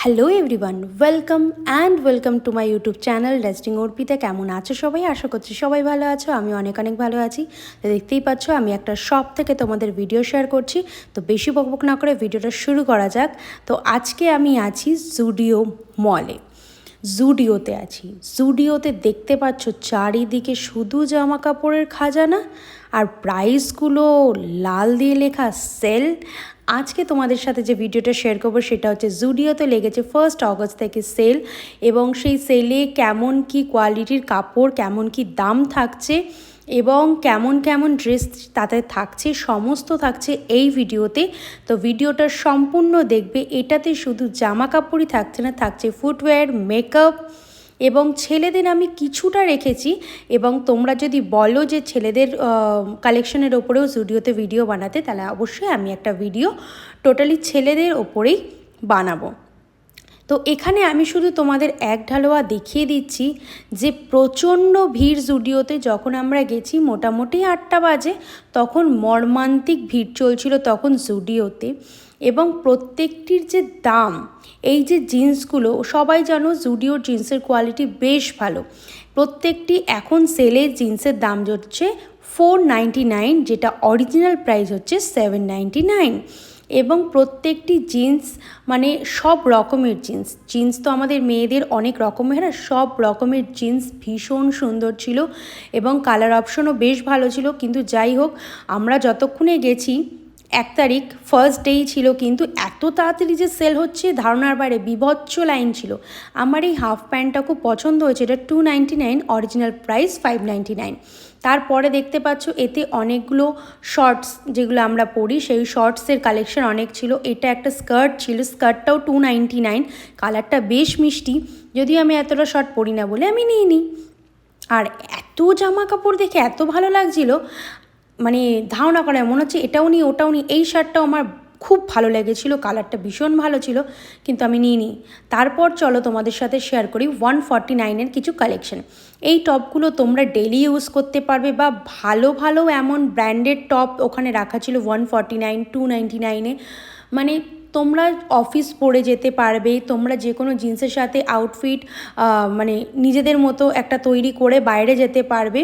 Hello everyone, welcome to my YouTube channel dusting Arpita. কেমন আছো সবাই? আশা করছি সবাই ভালো আছো। আমি অনেক ভালো আছি। তো দেখতেই পাচ্ছ আমি একটা শপ থেকে তোমাদের ভিডিও শেয়ার করছি। তো বেশি বকবক না করে ভিডিওটা শুরু করা যাক। তো আজকে আমি আছি জুডিও মলে। জুডিওতে আছি। জুডিওতে দেখতে পাচ্ছ চারিদিকে শুধু জামা কাপড়ের খাজানা আর প্রাইসগুলো লাল দিয়ে লেখা সেল। আজকে তোমাদের সাথে যে ভিডিওটা শেয়ার করবো সেটা হচ্ছে জুডিওতে লেগেছে 1 অগস্ট থেকে সেল, এবং সেই সেলে কেমন কি কোয়ালিটির কাপড়, কেমন কি দাম থাকছে এবং কেমন কেমন ড্রেস তাতে থাকছে, সমস্ত থাকছে এই ভিডিওতে। তো ভিডিওটা সম্পূর্ণ দেখবে। এটাতে শুধু জামা কাপড়ই থাকছে না, থাকছে ফুটওয়্যার, মেকআপ এবং ছেলেদের আমি কিছুটা রেখেছি। এবং তোমরা যদি বলো যে ছেলেদের কালেকশনের ওপরেও জুডিওতে ভিডিও বানাতে, তাহলে অবশ্যই আমি একটা ভিডিও টোটালি ছেলেদের ওপরেই বানাবো। তো এখানে আমি শুধু তোমাদের এক ঢালোয়া দেখিয়ে দিচ্ছি যে প্রচণ্ড ভিড় জুডিওতে। যখন আমরা গেছি মোটামুটি 8টা বাজে, তখন মর্মান্তিক ভিড় চলছিল তখন জুডিওতে। এবং প্রত্যেকটির যে দাম, এই যে জিন্সগুলো, সবাই জানো জুডিওর জিন্সের কোয়ালিটি বেশ ভালো। প্রত্যেকটি এখন সেলে জিন্সের দাম হচ্ছে 499, যেটা অরিজিনাল প্রাইস হচ্ছে 799। এবং প্রত্যেকটি জিন্স মানে সব রকমের জিন্স তো আমাদের মেয়েদের অনেক রকমের, সব রকমের জিন্স ভীষণ সুন্দর ছিল এবং কালার অপশনও বেশ ভালো ছিল। কিন্তু যাই হোক, আমরা যতক্ষণে গেছি 1 তারিখ ফার্স্ট ডেই ছিল, কিন্তু এত তাড়াতাড়ি যে সেল হচ্ছে ধারণার বাইরে, বিভৎস লাইন ছিল। আমার এই হাফ প্যান্টটা খুব পছন্দ হয়েছে। এটা 299, অরিজিনাল প্রাইস 599। তারপরে দেখতে পাচ্ছ এতে অনেকগুলো শর্টস, যেগুলো আমরা পরি সেই শর্টসের কালেকশন অনেক ছিল। এটা একটা স্কার্ট ছিল, স্কার্টটাও 299, কালারটা বেশ মিষ্টি। যদিও আমি এতটা শর্ট পরি না বলে আমি নিইনি। আর এত জামা কাপড় দেখে এত ভালো লাগছিল, মানে ধারণা করা মনে হচ্ছে এটাও নিই ওটাও নিই। এই শার্টটাও আমার খুব ভালো লেগেছিলো, কালারটা ভীষণ ভালো ছিল, কিন্তু আমি নিইনি। তারপর চলো তোমাদের সাথে শেয়ার করি 149-এর কিছু কালেকশন। এই টপগুলো তোমরা ডেলি ইউজ করতে পারবে, বা ভালো ভালো এমন ব্র্যান্ডেড টপ ওখানে রাখা ছিল 149, 299-এ। মানে তোমরা অফিস পরে যেতে পারবে, তোমরা যে কোনো জিন্সের সাথে আউটফিট মানে নিজেদের মতো একটা তৈরি করে বাইরে যেতে পারবে।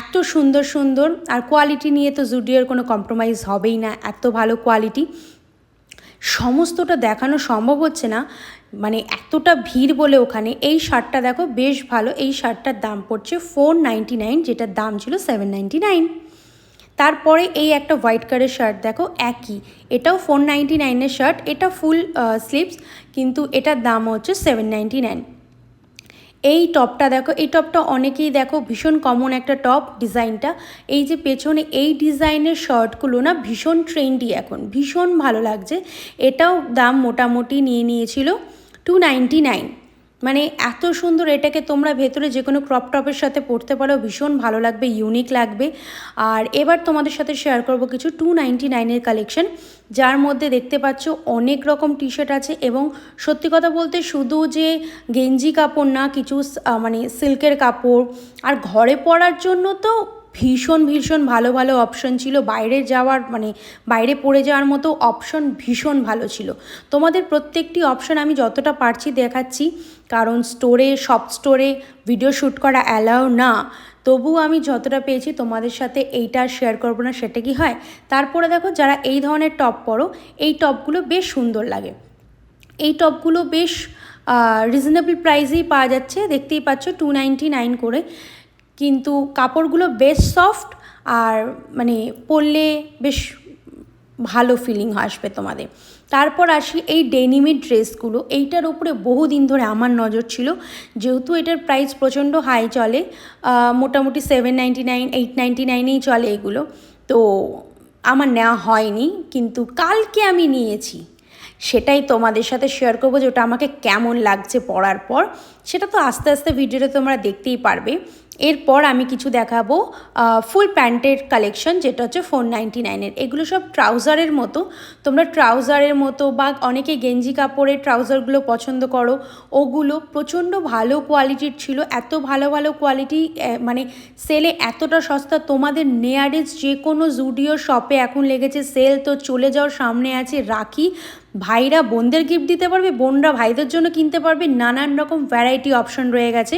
এত সুন্দর সুন্দর, আর কোয়ালিটি নিয়ে তো জুডিওর কোনো কম্প্রোমাইজ হবেই না, এত ভালো কোয়ালিটি। সমস্তটা দেখানো সম্ভব হচ্ছে না, মানে এতটা ভিড় বলে ওখানে। এই শার্টটা দেখো বেশ ভালো, এই শার্টটার দাম পড়ছে 499, যেটার দাম ছিল 799। তারপরে এই একটা হোয়াইট কালারের শার্ট দেখো, একই, এটাও 499-এর শার্ট। এটা ফুল স্লিভস, কিন্তু এটার দাম হচ্ছে 799। এই টপটা দেখো, এই টপটা অনেকেই দেখো ভীষণ কমন একটা টপ ডিজাইনটা। এই যে পেছনে এই ডিজাইনের শার্টগুলো না ভীষণ ট্রেন্ডি এখন, ভীষণ ভালো লাগছে। এটাও দাম মোটামুটি নিয়েছিল 299। মানে এত সুন্দর, এটাকে তোমরা ভেতরে যে কোনো ক্রপ টপের সাথে পরতে পারো, ভীষণ ভালো লাগবে, ইউনিক লাগবে। আর এবার তোমাদের সাথে শেয়ার করব কিছু 299-এর কালেকশন, যার মধ্যে দেখতে পাচ্ছ অনেক রকম টি শার্ট আছে। এবং সত্যি কথা বলতে শুধু যে গেঞ্জি কাপড় না, কিছু মানে সিল্কের কাপড়, আর ঘরে পরার জন্য তো ভীষণ ভীষণ ভালো ভালো অপশন ছিল। বাইরে যাওয়ার মানে বাইরে পড়ে যাওয়ার মতো অপশন ভীষণ ভালো ছিল। তোমাদের প্রত্যেকটি অপশন আমি যতটা পারছি দেখাচ্ছি, কারণ সব স্টোরে ভিডিও শ্যুট করা অ্যালাউ না। তবুও আমি যতটা পেয়েছি তোমাদের সাথে এইটা শেয়ার করবো না, সেটা কি হয়? তারপরে দেখো, যারা এই ধরনের টপ পরো, এই টপগুলো বেশ সুন্দর লাগে। এই টপগুলো বেশ রিজনেবল প্রাইসেই পাওয়া যাচ্ছে, দেখতেই পাচ্ছ 299 করে। কিন্তু কাপড়গুলো বেশ সফট, আর মানে পরলে বেশ ভালো ফিলিং আসবে তোমাদের। তারপর আসি এই ডেনিমের ড্রেসগুলো। এইটার উপরে বহুদিন ধরে আমার নজর ছিল, যেহেতু এটার প্রাইস প্রচণ্ড হাই চলে, মোটামুটি 799, 899-এই চলে এগুলো। তো আমার নেওয়া হয়নি, কিন্তু কালকে আমি নিয়েছি। সেটাই তোমাদের সাথে শেয়ার করবো, যে ওটা আমাকে কেমন লাগছে পরার পর। সেটা তো আস্তে আস্তে ভিডিওতে তোমরা দেখতেই পারবে। এরপর আমি কিছু দেখাবো ফুল প্যান্টের কালেকশন, যেটা হচ্ছে 499-এর। এগুলো সব ট্রাউজারের মতো, তোমরা ট্রাউজারের মতো বা অনেকে গেঞ্জি কাপড়ের ট্রাউজারগুলো পছন্দ করো, ওগুলো প্রচণ্ড ভালো কোয়ালিটির ছিল। এত ভালো ভালো কোয়ালিটি, মানে সেলে এতটা সস্তা। তোমাদের নিয়ারেস্ট যে কোনো জুডিও শপে এখন লেগেছে সেল, তো চলে যাও, সামনে আছে রাখি, ভাইরা বোনদের গিফট দিতে পারবে, বোনরা ভাইদের জন্য কিনতে পারবে, নানান রকম ভ্যারাইটি অপশন রয়ে গেছে।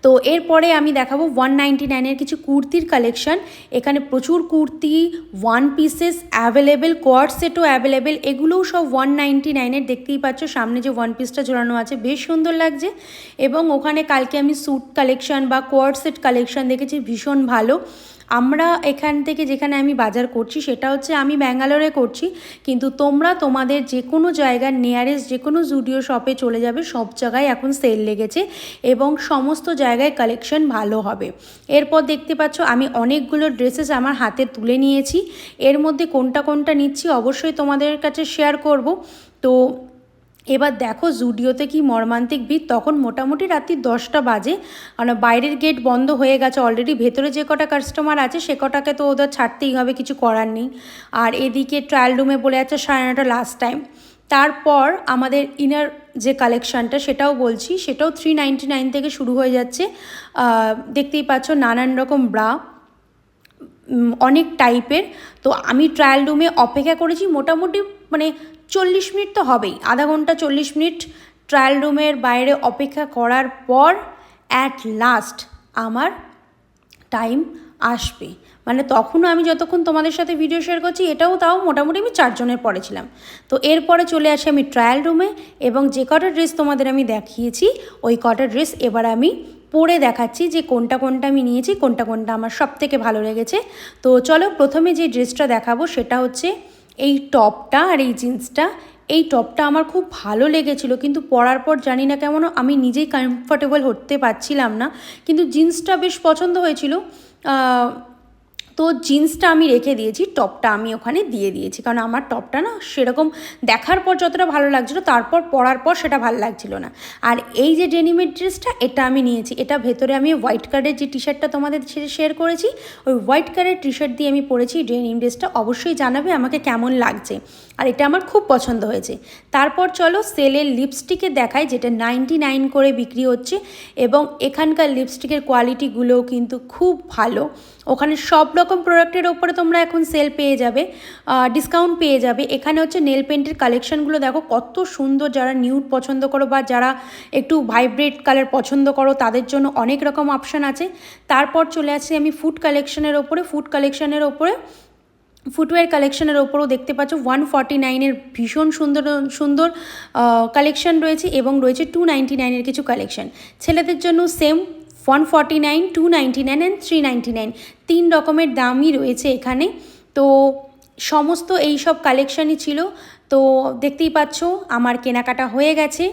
তো এরপরে আমি দেখাবো 199-এর কিছু কুর্তির কালেকশন। এখানে প্রচুর kurti, one pieces available, coord সেটও অ্যাভেলেবেল, এগুলোও সব 199-এর। দেখতেই পাচ্ছ সামনে যে ওয়ান পিসটা ঝোলানো আছে বেশ সুন্দর লাগছে। এবং ওখানে কালকে আমি স্যুট কালেকশন বা কোয়ার্ড সেট কালেকশন দেখেছি, ভীষণ ভালো। আমরা এখান থেকে যেখানে আমি বাজার করছি সেটা হচ্ছে আমি ব্যাঙ্গালোরে করছি, কিন্তু তোমরা তোমাদের যে কোনো জায়গার নিয়ারেস্ট যে কোনো জুডিও শপে চলে যাবে, সব জায়গায় এখন সেল লেগেছে এবং সমস্ত জায়গায় কালেকশন ভালো হবে। এরপর দেখতে পাচ্ছ আমি অনেকগুলো ড্রেসেস আমার হাতে তুলে নিয়েছি, এর মধ্যে কোনটা কোনটা নিচ্ছি অবশ্যই তোমাদের কাছে শেয়ার করব। তো এবার দেখো জুডিওতে কি মর্মান্তিক ভিড়, তখন মোটামুটি রাত্রি 10টা বাজে, কারণ বাইরের গেট বন্ধ হয়ে গেছে অলরেডি, ভেতরে যে কটা কাস্টমার আছে সে কটাকে তো ওদের ছাড়তেই হবে, কিছু করার নেই। আর এদিকে ট্রায়াল রুমে বলে আছে 9:30 লাস্ট টাইম। তারপর আমাদের ইনার যে কালেকশানটা সেটাও বলছি, সেটাও 399 থেকে শুরু হয়ে যাচ্ছে। দেখতেই পাচ্ছ নানান রকম ব্রা, অনেক টাইপের। তো আমি ট্রায়াল রুমে অপেক্ষা করেছি মোটামুটি মানে 40 মিনিট তো হবেই, আধা ঘন্টা 40 মিনিট ট্রায়াল রুমের বাইরে অপেক্ষা করার পর অ্যাট লাস্ট আমার টাইম আসবে। মানে তখনও আমি যতক্ষণ তোমাদের সাথে ভিডিও শেয়ার করছি এটাও তাও মোটামুটি আমি 4 জনের পরে ছিলাম। তো এরপরে চলে আসি আমি ট্রায়াল রুমে, এবং যে কটা ড্রেস তোমাদের আমি দেখিয়েছি ওই কটা ড্রেস এবার আমি পরে দেখাচ্ছি যে কোনটা কোনটা আমি নিয়েছি, কোনটা কোনটা আমার সব থেকে ভালো লেগেছে। তো চলো প্রথমে যে ড্রেসটা দেখাবো সেটা হচ্ছে এই টপটা আর এই জিন্সটা। এই টপটা আমার খুব ভালো লেগেছিলো, কিন্তু পরার পর জানি না কেমন আমি নিজেই কমফর্টেবল হতে পারছিলাম না, কিন্তু জিন্সটা বেশ পছন্দ হয়েছিল। তো জিন্সটা আমি রেখে দিয়েছি, টপটা আমি ওখানে দিয়ে দিয়েছি, কারণ আমার টপটা না সেরকম দেখার পর যতটা ভালো লাগছিলো তারপর পরার পর সেটা ভালো লাগছিলো না। আর এই যে ডেনিমের ড্রেসটা এটা আমি নিয়েছি, এটা ভেতরে আমি হোয়াইট কালারের যে টি শার্টটা তোমাদের শেয়ার করেছি ওই হোয়াইট কালারের টি শার্ট দিয়ে আমি পরেছি ডেনিম ড্রেসটা। অবশ্যই জানাবে আমাকে কেমন লাগছে, আর এটা আমার খুব পছন্দ হয়েছে। তারপর চলো সেলের লিপস্টিকে দেখাই, যেটা 99 করে বিক্রি হচ্ছে, এবং এখানকার লিপস্টিকের কোয়ালিটিগুলোও কিন্তু খুব ভালো। ওখানে সব রকম প্রোডাক্টের ওপরে তোমরা এখন সেল পেয়ে যাবে, ডিসকাউন্ট পেয়ে যাবে। এখানে হচ্ছে নেল পেন্টের কালেকশানগুলো দেখো কত সুন্দর, যারা নিউড পছন্দ করো বা যারা একটু ভাইব্রেট কালার পছন্দ করো তাদের জন্য অনেক রকম অপশান আছে। তারপর চলে আসছি আমি ফুড কালেকশানের ওপরে। ফুটওয়্যার কালেকশানের ওপরেও দেখতে পাচ্ছ 149-এর ভীষণ সুন্দর সুন্দর কালেকশান রয়েছে, এবং রয়েছে 299-এর কিছু কালেকশান। ছেলেদের জন্য সেম 149, 299 অ্যান্ড 399, 3 রকমের দামই রয়েছে এখানে। তো সমস্ত এই সব কালেকশানই ছিল। তো দেখতেই পাচ্ছ আমার কেনাকাটা হয়ে গেছে।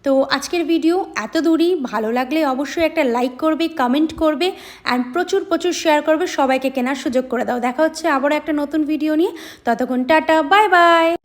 তো আজকের ভিডিও এত দূরই, ভালো লাগলে অবশ্যই একটা লাইক করবে, কমেন্ট করবে অ্যান্ড প্রচুর প্রচুর শেয়ার করবে, সবাইকে কেনার সুযোগ করে দাও। দেখা হচ্ছে আবার একটা নতুন ভিডিও নিয়ে, ততক্ষণ টাটা, বাই বাই।